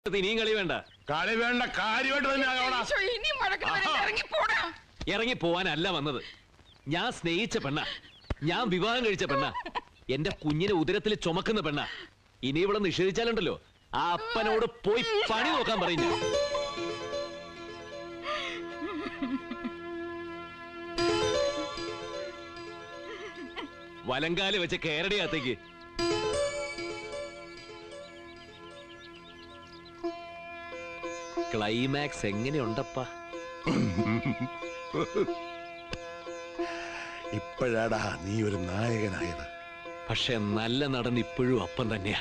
ഇനിയും കളി വേണ്ട. കളി വേണ്ട, കാര്യമായിട്ട് തന്നെ ഇറങ്ങി പോവാനല്ല വന്നത്. ഞാൻ സ്നേഹിച്ച പെണ്ണ, ഞാൻ വിവാഹം കഴിച്ച പെണ്ണ, എന്റെ കുഞ്ഞിനെ ഉദരത്തിൽ ചുമക്കുന്ന പെണ്ണ. ഇനി ഇവിടെ നിഷേധിച്ചാലുണ്ടല്ലോ ആ അപ്പനോട് പോയി പണി നോക്കാൻ പറയും ഞാൻ. വലങ്കാല് വെച്ച് കേരടിയകത്തേക്ക്. ക്ലൈമാക്സ് എങ്ങനെയുണ്ടപ്പാ? ഇപ്പോഴാടാ നീ ഒരു നായകനായത്. പക്ഷെ നല്ല നടൻ ഇപ്പോഴും അപ്പം തന്നെയാ.